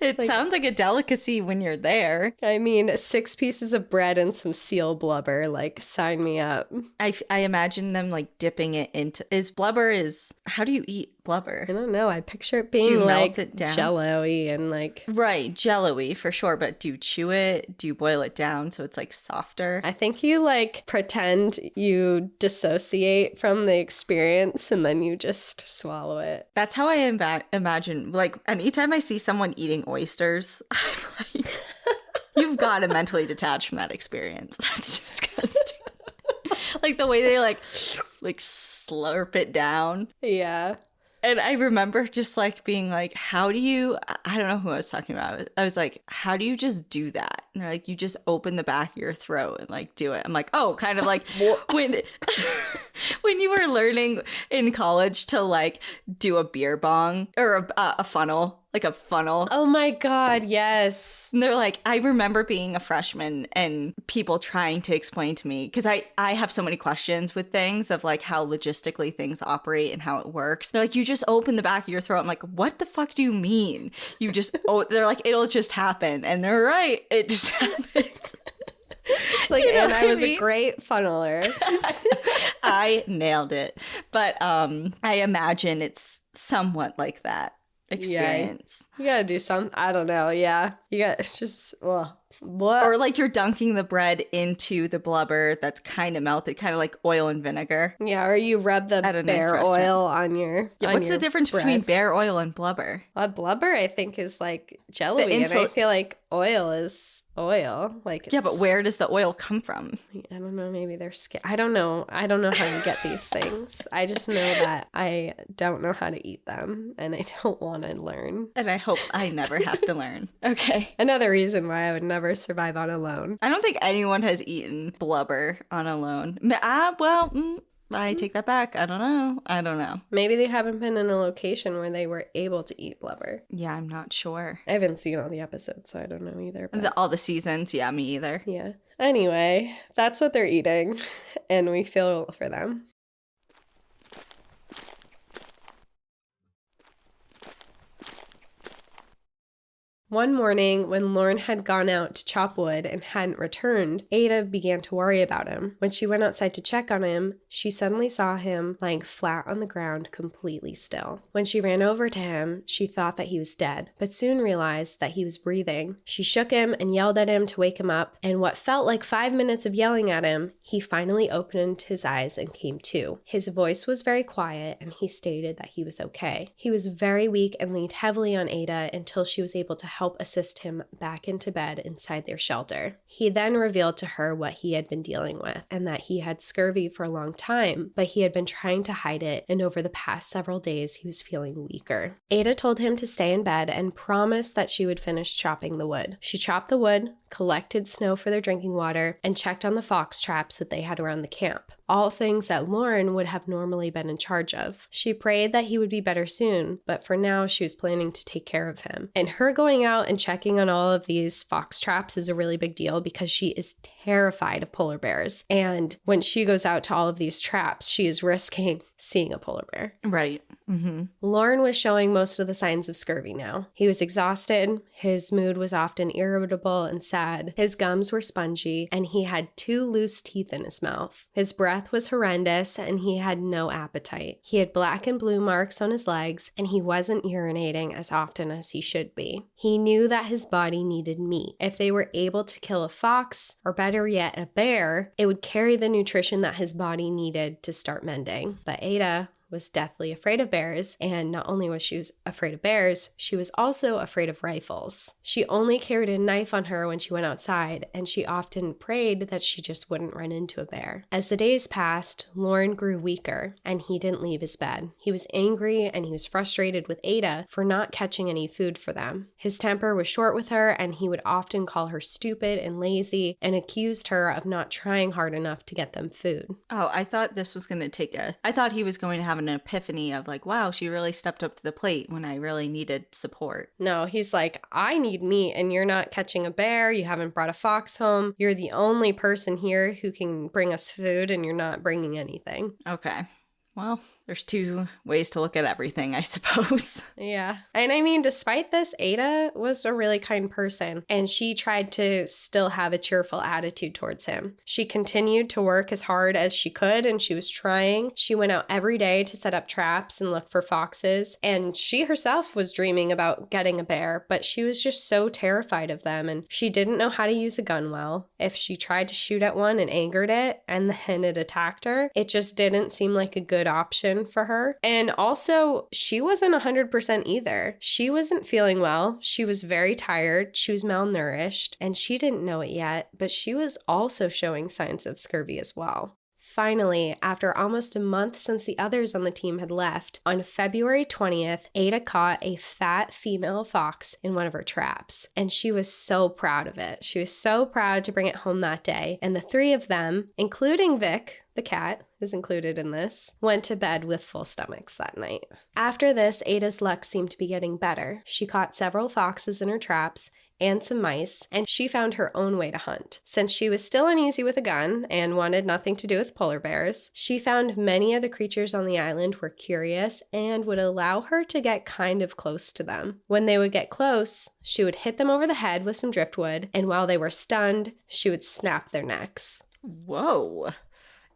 it sounds like a delicacy when you're there. I mean, 6 pieces of bread and some seal blubber, like, sign me up. I imagine them, like, dipping it into... How do you eat blubber? I don't know. I picture it being like jello-y and like... Right, jello-y for sure, but do you chew it? Do you boil it down so it's like softer? I think you like pretend you dissociate from the experience and then you just swallow it. That's how I imagine, like, anytime I see someone eating oysters, I'm like, you've got to mentally detach from that experience. That's disgusting. Like the way they like slurp it down. Yeah. And I remember just like being like, how do you, I don't know who I was talking about. I was like, how do you just do that? And they're like, you just open the back of your throat and like do it. I'm like, oh, kind of like when when you were learning in college to like do a beer bong or a funnel, like a funnel. Oh my God, yes. And they're like, I remember being a freshman and people trying to explain to me, because I have so many questions with things of like how logistically things operate and how it works. They're like, you just open the back of your throat. I'm like, what the fuck do you mean? You just, they're like, it'll just happen. And they're right. It just happens. It's like, and I was a great funneler. I nailed it. But I imagine it's somewhat like that experience. Yeah. You gotta do something. I don't know. Yeah. You got it's just, well, what? Or like you're dunking the bread into the blubber that's kind of melted, kind of like oil and vinegar. Yeah, or you rub the At a nice bear restaurant. oil on your Yeah, on what's the your difference bread. between bear oil and blubber? Blubber, I think, is like jello-y, and I insult- feel like oil is oil. Like, Yeah, but it's- where does the oil come from? I don't know. Maybe they're scared. I don't know. I don't know how you get these things. I just know that I don't know how to eat them, and I don't want to learn. And I hope I never have to learn. Okay. Another reason why I would never survive on alone. I don't think anyone has eaten blubber on alone. I take that back. I don't know. Maybe they haven't been in a location where they were able to eat blubber. Yeah, I'm not sure. I haven't seen all the episodes, so I don't know either. But All the seasons, yeah, me either. yeah. Anyway, that's what they're eating, and we feel for them. One morning, when Lorne had gone out to chop wood and hadn't returned, Ada began to worry about him. When she went outside to check on him, she suddenly saw him lying flat on the ground, completely still. When she ran over to him, she thought that he was dead, but soon realized that he was breathing. She shook him and yelled at him to wake him up, and what felt like 5 minutes of yelling at him, he finally opened his eyes and came to. His voice was very quiet, and he stated that he was okay. He was very weak and leaned heavily on Ada until she was able to help assist him back into bed inside their shelter. He then revealed to her what he had been dealing with, and that he had scurvy for a long time, but he had been trying to hide it, and over the past several days he was feeling weaker. Ada told him to stay in bed and promised that she would finish chopping the wood. She chopped the wood, collected snow for their drinking water, and checked on the fox traps that they had around the camp. All things that Lorne would have normally been in charge of. She prayed that he would be better soon, but for now she was planning to take care of him. And her going out and checking on all of these fox traps is a really big deal because she is terrified of polar bears. And when she goes out to all of these traps, she is risking seeing a polar bear. Right. Mm-hmm. Lorne was showing most of the signs of scurvy now. He was exhausted, his mood was often irritable and sad, his gums were spongy, and he had 2 loose teeth in his mouth. His breath was horrendous, and he had no appetite. He had black and blue marks on his legs, and he wasn't urinating as often as he should be. He knew that his body needed meat. If they were able to kill a fox, or better yet, a bear, it would carry the nutrition that his body needed to start mending. But Ada was deathly afraid of bears, and not only was she afraid of bears, she was also afraid of rifles. She only carried a knife on her when she went outside, and she often prayed that she just wouldn't run into a bear. As the days passed, Lorne grew weaker, and he didn't leave his bed. He was angry, and he was frustrated with Ada for not catching any food for them. His temper was short with her, and he would often call her stupid and lazy, and accused her of not trying hard enough to get them food. Oh, I thought this was going to I thought he was going to have an epiphany of like, wow, she really stepped up to the plate when I really needed support. No, he's like, I need meat and you're not catching a bear. You haven't brought a fox home. You're the only person here who can bring us food and you're not bringing anything. Okay. Well, there's 2 ways to look at everything, I suppose. Yeah. And I mean, despite this, Ada was a really kind person, and she tried to still have a cheerful attitude towards him. She continued to work as hard as she could, and she was trying. She went out every day to set up traps and look for foxes, and she herself was dreaming about getting a bear, but she was just so terrified of them, and she didn't know how to use a gun well. If she tried to shoot at one and angered it, and then it attacked her, it just didn't seem like a good option for her. And also, she wasn't 100% either. She wasn't feeling well. She was very tired. She was malnourished, and she didn't know it yet, but she was also showing signs of scurvy as well. finally, after almost a month since the others on the team had left, on February 20th, Ada caught a fat female fox in one of her traps. And she was so proud of it. She was so proud to bring it home that day. And the three of them, including Vic, the cat, is included in this, went to bed with full stomachs that night. After this, Ada's luck seemed to be getting better. She caught several foxes in her traps and some mice, and she found her own way to hunt. Since she was still uneasy with a gun and wanted nothing to do with polar bears, she found many of the creatures on the island were curious and would allow her to get kind of close to them. When they would get close, she would hit them over the head with some driftwood, and while they were stunned, she would snap their necks. Whoa.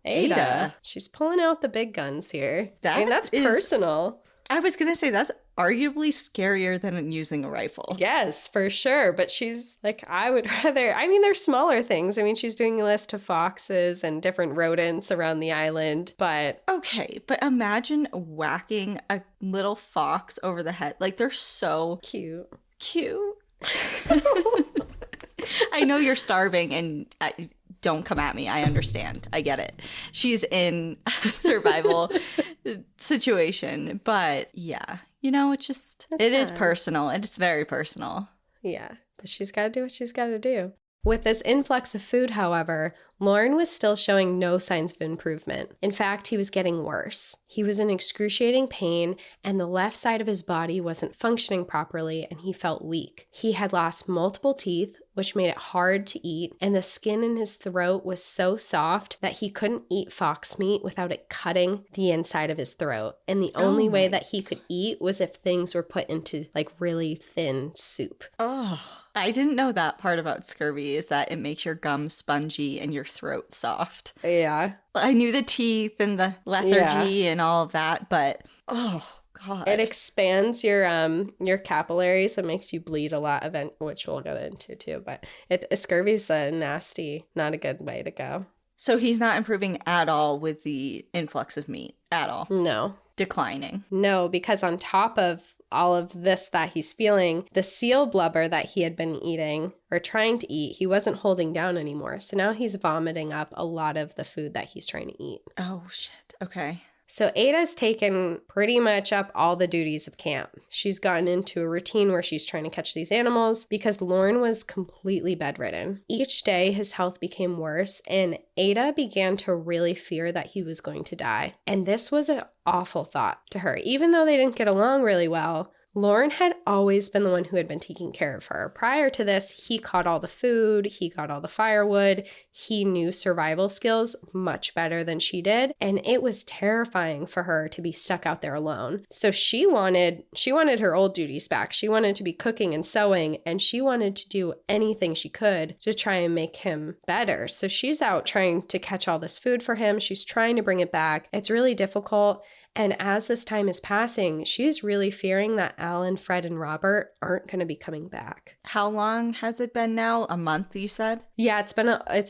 Ada. She's pulling out the big guns here. That's is personal. I was going to say that's arguably scarier than using a rifle. Yes, for sure. But she's like, I would rather, I mean, there's smaller things. I mean, she's doing a list of foxes and different rodents around the island, but. Okay, but imagine whacking a little fox over the head. Like, they're so Cute. I know you're starving and don't come at me. I understand. I get it. She's in a survival situation. But yeah, it's just, it is personal. It's very personal. Yeah, but she's got to do what she's got to do. With this influx of food, however, Lorne was still showing no signs of improvement. In fact, he was getting worse. He was in excruciating pain, and the left side of his body wasn't functioning properly, and he felt weak. He had lost multiple teeth, which made it hard to eat, and the skin in his throat was so soft that he couldn't eat fox meat without it cutting the inside of his throat. And the only way that he could eat was if things were put into like really thin soup. Oh, I didn't know that part about scurvy, is that it makes your gums spongy and your throat soft. Yeah. I knew the teeth and the lethargy and all of that, but oh God. It expands your capillaries and makes you bleed a lot, which we'll get into too. But scurvy's a nasty, not a good way to go. So he's not improving at all with the influx of meat at all. No. Declining. No, because on top of all of this that he's feeling, the seal blubber that he had been eating or trying to eat, he wasn't holding down anymore. So now he's vomiting up a lot of the food that he's trying to eat. Oh, shit. Okay. So Ada's taken pretty much up all the duties of camp. She's gotten into a routine where she's trying to catch these animals because Lorne was completely bedridden. Each day his health became worse, and Ada began to really fear that he was going to die. And this was an awful thought to her. Even though they didn't get along really well, Lorne had always been the one who had been taking care of her. Prior to this, he caught all the food, he got all the firewood, he knew survival skills much better than she did, and it was terrifying for her to be stuck out there alone. So she wanted her old duties back. She wanted to be cooking and sewing, and she wanted to do anything she could to try and make him better. So she's out trying to catch all this food for him. She's trying to bring it back. It's really difficult. And as this time is passing, she's really fearing that Alan, Fred, and Robert aren't going to be coming back. How long has it been now? A month, you said? Yeah, it's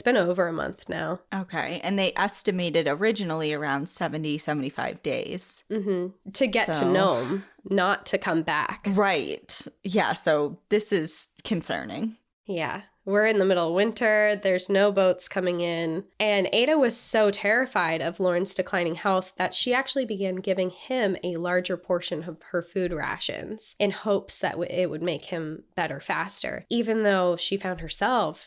been over a month now. Okay. And they estimated originally around 75 days. Mm-hmm. To get to Nome, not to come back. Right. Yeah, so this is concerning. Yeah. We're in the middle of winter. There's no boats coming in. And Ada was so terrified of Lorne's declining health that she actually began giving him a larger portion of her food rations in hopes that it would make him better faster. Even though she found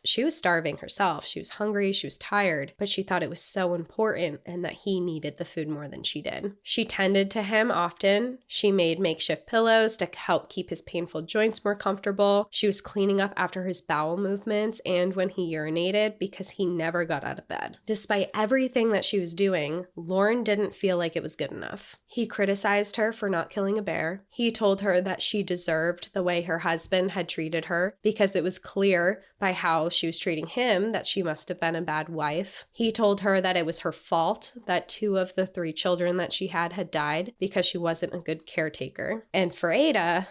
she was starving herself. She was hungry, she was tired, but she thought it was so important and that he needed the food more than she did. She tended to him often. She made makeshift pillows to help keep his painful joints more comfortable. She was cleaning up after his bowel movements and when he urinated because he never got out of bed. Despite everything that she was doing, Lorne didn't feel like it was good enough. He criticized her for not killing a bear. He told her that she deserved the way her husband had treated her because it was clear by how she was treating him that she must have been a bad wife. He told her that it was her fault that 2 of the 3 children that she had died because she wasn't a good caretaker. And for Ada,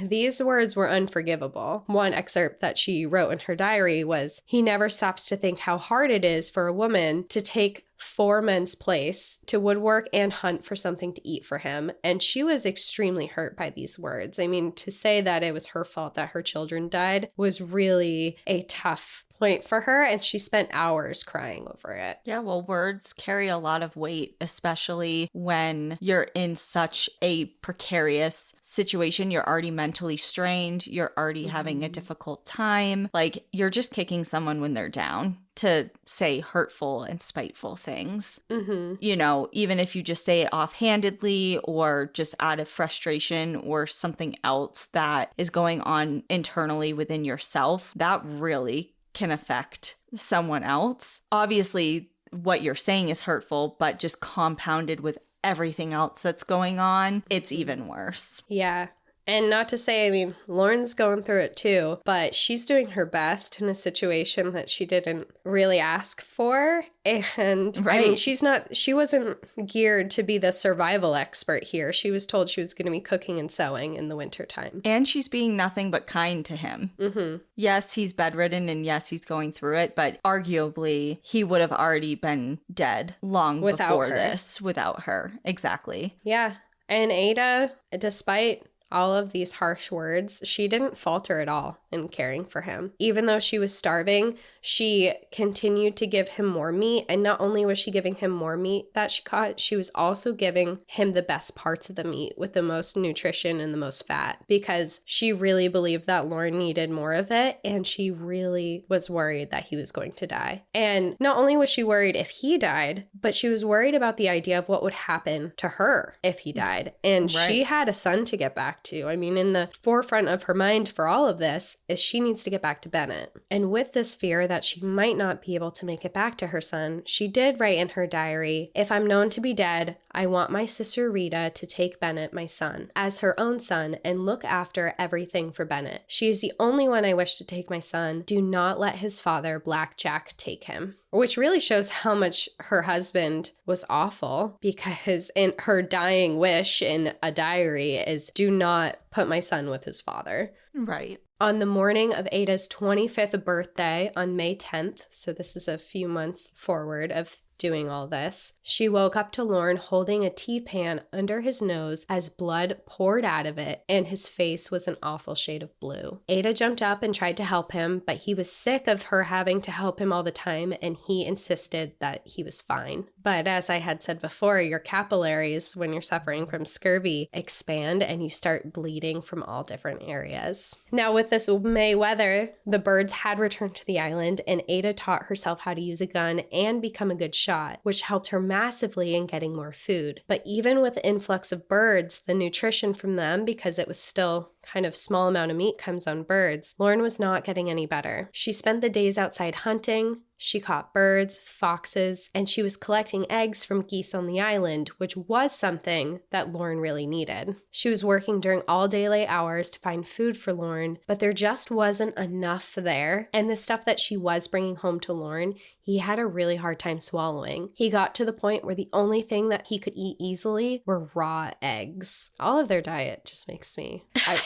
these words were unforgivable. One excerpt that she wrote in her diary was, "He never stops to think how hard it is for a woman to take 4 men's place, to woodwork and hunt for something to eat for him." And she was extremely hurt by these words. I mean, to say that it was her fault that her children died was really a tough point for her, and she spent hours crying over it. Yeah, well, words carry a lot of weight, especially when you're in such a precarious situation. You're already mentally strained. You're already having a difficult time. Like, you're just kicking someone when they're down to say hurtful and spiteful things. You know, even if you just say it offhandedly or just out of frustration or something else that is going on internally within yourself, that really can affect someone else. Obviously, what you're saying is hurtful, but just compounded with everything else that's going on, it's even worse. Yeah. And not to say, I mean, Lorne's going through it too, but she's doing her best in a situation that she didn't really ask for. And I mean, she wasn't geared to be the survival expert here. She was told she was going to be cooking and sewing in the wintertime. And she's being nothing but kind to him. Yes, he's bedridden and yes, he's going through it, but arguably he would have already been dead long before this without her. Exactly. Yeah. And Ada, despite all of these harsh words, she didn't falter at all in caring for him. Even though she was starving, she continued to give him more meat. And not only was she giving him more meat that she caught, she was also giving him the best parts of the meat with the most nutrition and the most fat, because she really believed that Lorne needed more of it. And she really was worried that he was going to die. And not only was she worried if he died, but she was worried about the idea of what would happen to her if he died. And she had a son to get back to. I mean, in the forefront of her mind for all of this is she needs to get back to Bennett. And with this fear that she might not be able to make it back to her son, she did write in her diary, "If I'm known to be dead, I want my sister Rita to take Bennett, my son, as her own son and look after everything for Bennett. She is the only one I wish to take my son. Do not let his father, Blackjack, take him." Which really shows how much her husband was awful, because in her dying wish in a diary is, "Do not put my son with his father." Right. On the morning of Ada's 25th birthday on May 10th, so this is a few months forward of doing all this, she woke up to Lorne holding a tea pan under his nose as blood poured out of it, and his face was an awful shade of blue. Ada jumped up and tried to help him, but he was sick of her having to help him all the time, and he insisted that he was fine. But as I had said before, your capillaries, when you're suffering from scurvy, expand and you start bleeding from all different areas. Now, with this May weather, the birds had returned to the island, and Ada taught herself how to use a gun and become a good shot, which helped her massively in getting more food. But even with the influx of birds, the nutrition from them, because it was still kind of small amount of meat comes on birds, Lorne was not getting any better. She spent the days outside hunting. She caught birds, foxes, and she was collecting eggs from geese on the island, which was something that Lorne really needed. She was working during all daylight hours to find food for Lorne, but there just wasn't enough there. And the stuff that she was bringing home to Lorne, he had a really hard time swallowing. He got to the point where the only thing that he could eat easily were raw eggs. All of their diet just makes me...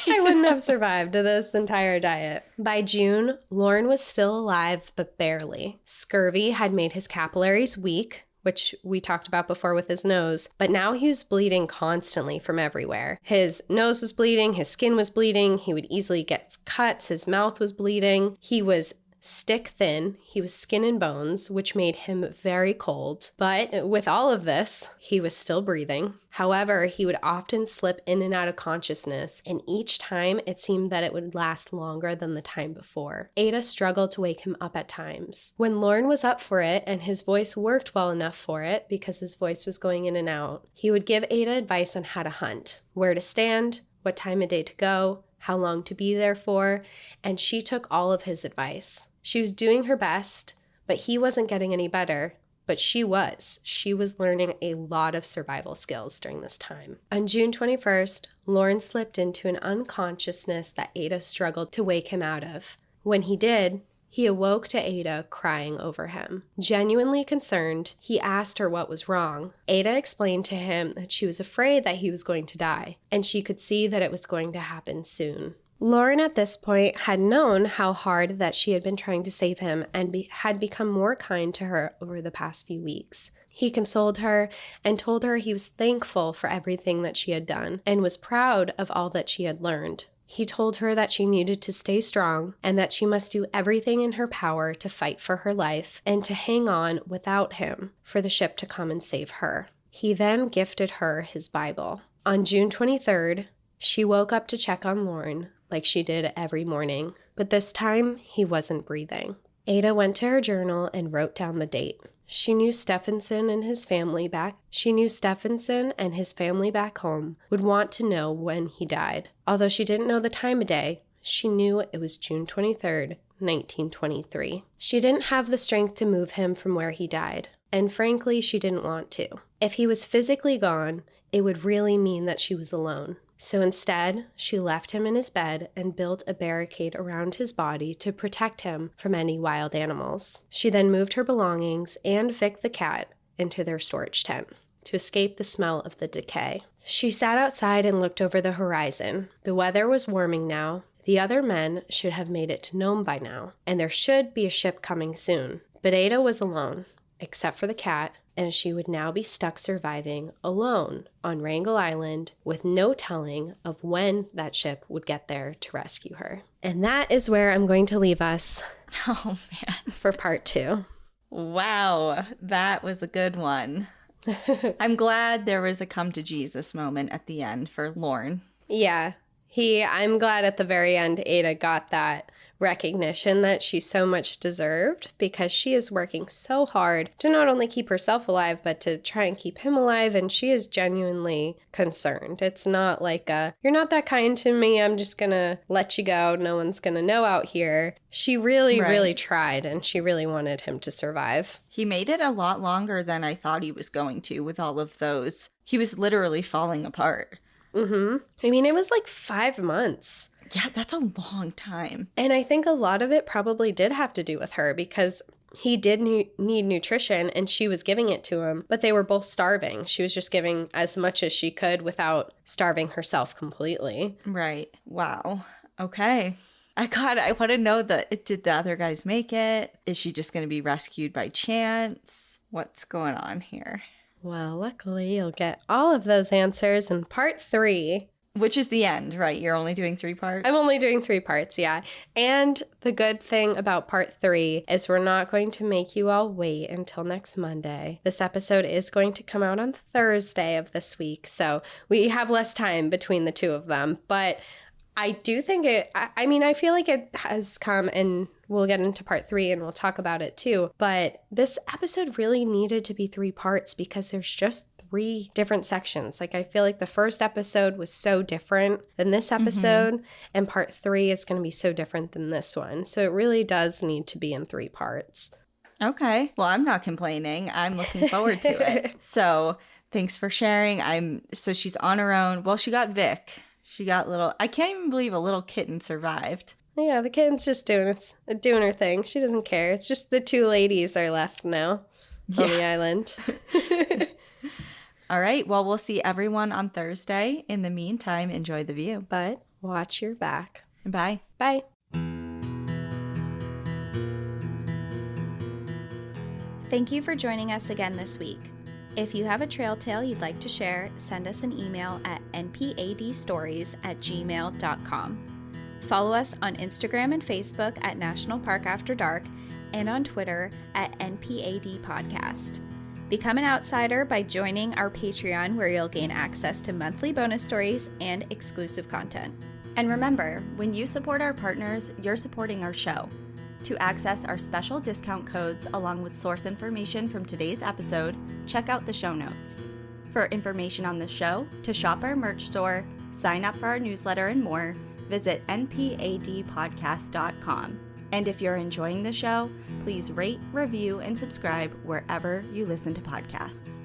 I wouldn't have survived this entire diet. By June, Lorne was still alive, but barely. Scurvy had made his capillaries weak, which we talked about before with his nose, but now he was bleeding constantly from everywhere. His nose was bleeding, his skin was bleeding, he would easily get cuts, his mouth was bleeding, he was stick thin, he was skin and bones, which made him very cold. But with all of this, he was still breathing. However, he would often slip in and out of consciousness, and each time it seemed that it would last longer than the time before. Ada struggled to wake him up at times. When Lorne was up for it, and his voice worked well enough for it, because his voice was going in and out, he would give Ada advice on how to hunt, where to stand, what time of day to go, how long to be there for, and she took all of his advice. She was doing her best, but he wasn't getting any better. But she was. She was learning a lot of survival skills during this time. On June 21st, Lorne slipped into an unconsciousness that Ada struggled to wake him out of. When he did, he awoke to Ada crying over him. Genuinely concerned, he asked her what was wrong. Ada explained to him that she was afraid that he was going to die, and she could see that it was going to happen soon. Lorne at this point had known how hard that she had been trying to save him and had become more kind to her over the past few weeks. He consoled her and told her he was thankful for everything that she had done and was proud of all that she had learned. He told her that she needed to stay strong and that she must do everything in her power to fight for her life and to hang on without him for the ship to come and save her. He then gifted her his Bible. On June 23rd, she woke up to check on Lorne like she did every morning, but this time he wasn't breathing. Ada went to her journal and wrote down the date. She knew Stephenson and his family back home would want to know when he died. Although she didn't know the time of day, she knew it was June 23rd, 1923. She didn't have the strength to move him from where he died, and frankly, she didn't want to. If he was physically gone, it would really mean that she was alone. So instead, she left him in his bed and built a barricade around his body to protect him from any wild animals. She then moved her belongings and Vic the cat into their storage tent to escape the smell of the decay. She sat outside and looked over the horizon. The weather was warming now. The other men should have made it to Nome by now, and there should be a ship coming soon. But Ada was alone, except for the cat, and she would now be stuck surviving alone on Wrangel Island with no telling of when that ship would get there to rescue her. And that is where I'm going to leave us for part 2. Wow, that was a good one. I'm glad there was a come to Jesus moment at the end for Lorne. Yeah, I'm glad at the very end Ada got that recognition that she so much deserved, because she is working so hard to not only keep herself alive, but to try and keep him alive, and she is genuinely concerned. It's not like you're not that kind to me, I'm just gonna let you go, no one's gonna know out here. She really tried, and she really wanted him to survive. He made it a lot longer than I thought he was going to with all of those. He was literally falling apart. I mean, it was like 5 months. Yeah, that's a long time. And I think a lot of it probably did have to do with her, because he did need nutrition and she was giving it to him, but they were both starving. She was just giving as much as she could without starving herself completely. Right. Wow. Okay. I want to know did the other guys make it? Is she just going to be rescued by chance? What's going on here? Well, luckily you'll get all of those answers in part 3. Which is the end, right? You're only doing 3 parts? I'm only doing 3 parts, yeah. And the good thing about part 3 is we're not going to make you all wait until next Monday. This episode is going to come out on Thursday of this week, so we have less time between the 2 of them. But I do think I feel like it has come, and we'll get into part 3 and we'll talk about it too. But this episode really needed to be 3 parts because there's just 3 different sections. Like, I feel like the first episode was so different than this episode, and part 3 is going to be so different than this one. So it really does need to be in 3 parts. Okay. Well, I'm not complaining. I'm looking forward to it. So thanks for sharing. So she's on her own. Well, she got Vic. She got I can't even believe a little kitten survived. Yeah, the kitten's just doing her thing. She doesn't care. It's just the 2 ladies are left now on the island. All right. Well, we'll see everyone on Thursday. In the meantime, enjoy the view. But watch your back. Bye. Bye. Thank you for joining us again this week. If you have a trail tale you'd like to share, send us an email at npadstories@gmail.com. Follow us on Instagram and Facebook at National Park After Dark, and on Twitter at NPAD Podcast. Become an outsider by joining our Patreon, where you'll gain access to monthly bonus stories and exclusive content. And remember, when you support our partners, you're supporting our show. To access our special discount codes along with source information from today's episode, check out the show notes. For information on the show, to shop our merch store, sign up for our newsletter, and more, visit npadpodcast.com. And if you're enjoying the show, please rate, review, and subscribe wherever you listen to podcasts.